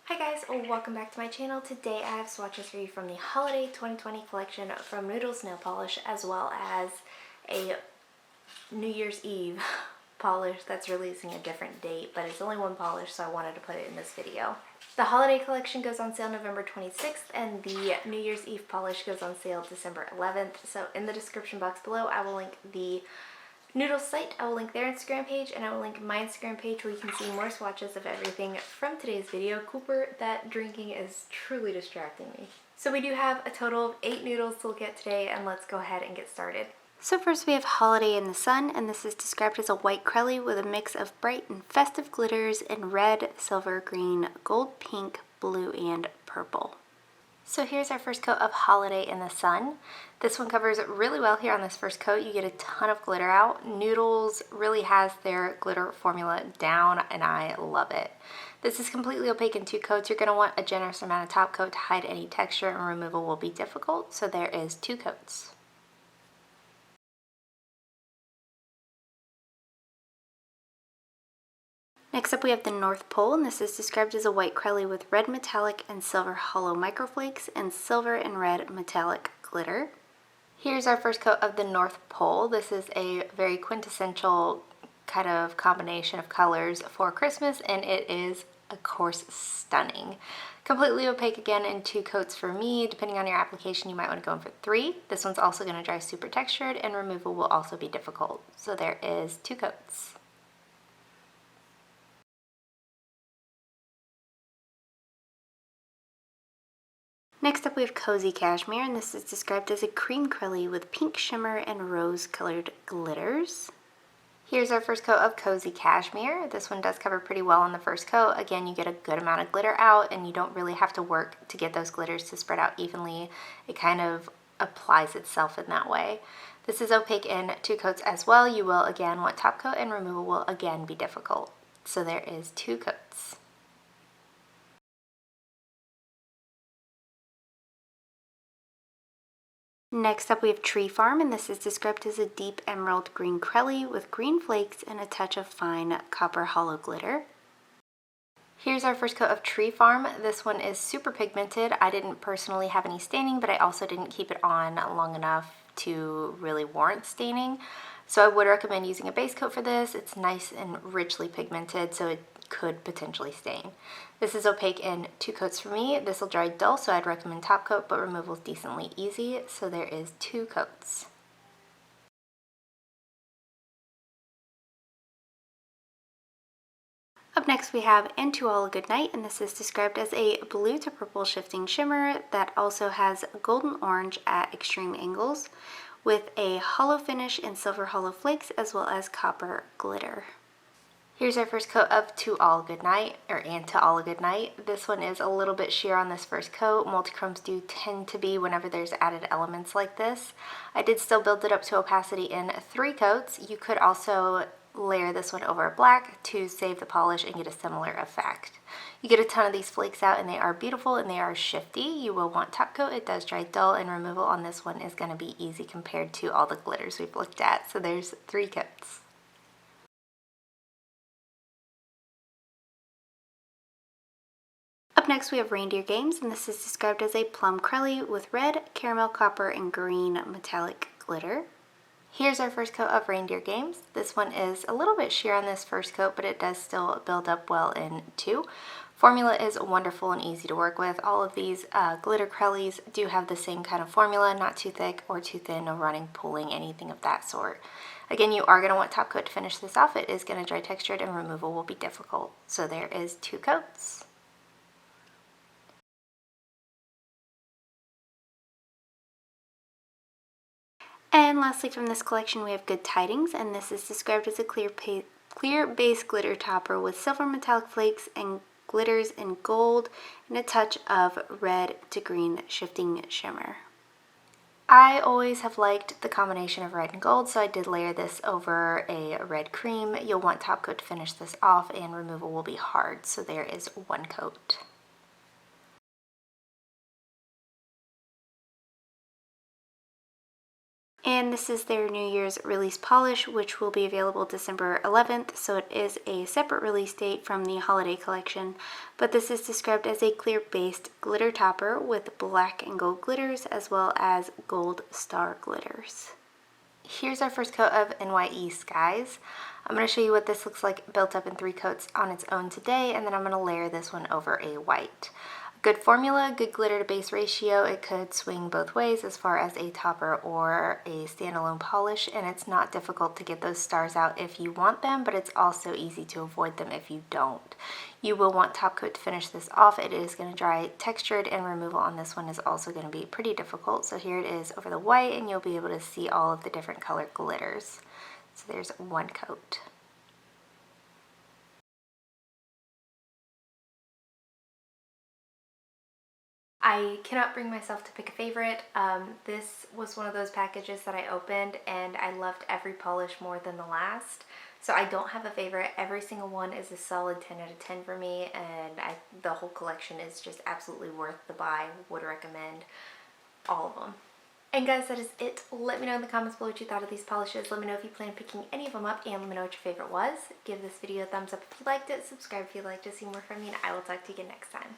Hi guys, welcome back to my channel. Today I have swatches for you from the Holiday 2020 collection from Noodles Nail Polish, as well as a New Year's Eve polish that's releasing a different date, but it's only one polish, so I wanted to put it in this video. The Holiday collection goes on sale November 26th, and the New Year's Eve polish goes on sale December 11th. So in the description box below, I will link the Noodles site, I will link their Instagram page, and I will link my Instagram page where you can see more swatches of everything from today's video. Cooper, that drinking is truly distracting me. So we do have a total of 8 noodles to look at today, and let's go ahead and get started. So first we have Holiday in the Sun, and this is described as a white crelly with a mix of bright and festive glitters in red, silver, green, gold, pink, blue, and purple. So here's our first coat of Holiday in the Sun. This one covers really well here on this first coat. You get a ton of glitter out. Noodles really has their glitter formula down, and I love it. This is completely opaque in 2 coats. You're going to want a generous amount of top coat to hide any texture, and removal will be difficult, so there is 2 coats. Next up we have the North Pole, and this is described as a white crelly with red metallic and silver hollow microflakes and silver and red metallic glitter. Here's our first coat of the North Pole. This is a very quintessential kind of combination of colors for Christmas, and it is, of course, stunning. Completely opaque again in 2 coats for me. Depending on your application, you might want to go in for 3. This one's also going to dry super textured, and removal will also be difficult. So there is 2 coats. Next up we have Cozy Cashmere, and this is described as a cream crelly with pink shimmer and rose colored glitters. Here's our first coat of Cozy Cashmere. This one does cover pretty well on the first coat. Again, you get a good amount of glitter out, and you don't really have to work to get those glitters to spread out evenly. It kind of applies itself in that way. This is opaque in 2 coats as well. You will again want top coat, and removal will again be difficult. So there is 2 coats. Next up we have Tree Farm, and this is described as a deep emerald green crelly with green flakes and a touch of fine copper hollow glitter. Here's our first coat of Tree Farm. This one is super pigmented. I didn't personally have any staining, but I also didn't keep it on long enough to really warrant staining. So I would recommend using a base coat for this. It's nice and richly pigmented, so it could potentially stain. This is opaque in 2 coats for me. This will dry dull, so I'd recommend top coat, but removal is decently easy, so there is 2 coats. Up next we have Intuola Goodnight, and this is described as a blue to purple shifting shimmer that also has golden orange at extreme angles with a hollow finish in silver hollow flakes as well as copper glitter. Here's our first coat of Intuola Goodnight. This one is a little bit sheer on this first coat. Multichromes do tend to be whenever there's added elements like this. I did still build it up to opacity in 3 coats. You could also layer this one over a black to save the polish and get a similar effect. You get a ton of these flakes out, and they are beautiful and they are shifty. You will want top coat. It does dry dull, and removal on this one is going to be easy compared to all the glitters we've looked at. So there's 3 coats. Up next we have Reindeer Games, and this is described as a plum crelly with red, caramel, copper, and green metallic glitter. Here's our first coat of Reindeer Games. This one is a little bit sheer on this first coat, but it does still build up well in 2. Formula is wonderful and easy to work with. All of these glitter crellies do have the same kind of formula, not too thick or too thin, no running, pulling, anything of that sort. Again, you are going to want top coat to finish this off. It is going to dry textured, and removal will be difficult. So there is 2 coats. And lastly from this collection we have Good Tidings, and this is described as a clear base glitter topper with silver metallic flakes and glitters in gold and a touch of red to green shifting shimmer. I always have liked the combination of red and gold, so I did layer this over a red cream. You'll want top coat to finish this off, and removal will be hard, so there is 1 coat. And this is their New Year's release polish, which will be available December 11th, so it is a separate release date from the holiday collection. But this is described as a clear-based glitter topper with black and gold glitters, as well as gold star glitters. Here's our first coat of NYE Skies. I'm going to show you what this looks like built up in 3 coats on its own today, and then I'm going to layer this one over a white. Good formula, good glitter to base ratio. It could swing both ways as far as a topper or a standalone polish, and it's not difficult to get those stars out if you want them, but it's also easy to avoid them if you don't. You will want top coat to finish this off. It is going to dry textured, and removal on this one is also going to be pretty difficult. So here it is over the white, and you'll be able to see all of the different colored glitters. So there's one coat. I cannot bring myself to pick a favorite. This was one of those packages that I opened and I loved every polish more than the last. So I don't have a favorite. Every single one is a solid 10 out of 10 for me, and the whole collection is just absolutely worth the buy. Would recommend all of them. And guys, that is it. Let me know in the comments below what you thought of these polishes. Let me know if you plan picking any of them up, and let me know what your favorite was. Give this video a thumbs up if you liked it. Subscribe if you'd like to see more from me, and I will talk to you again next time.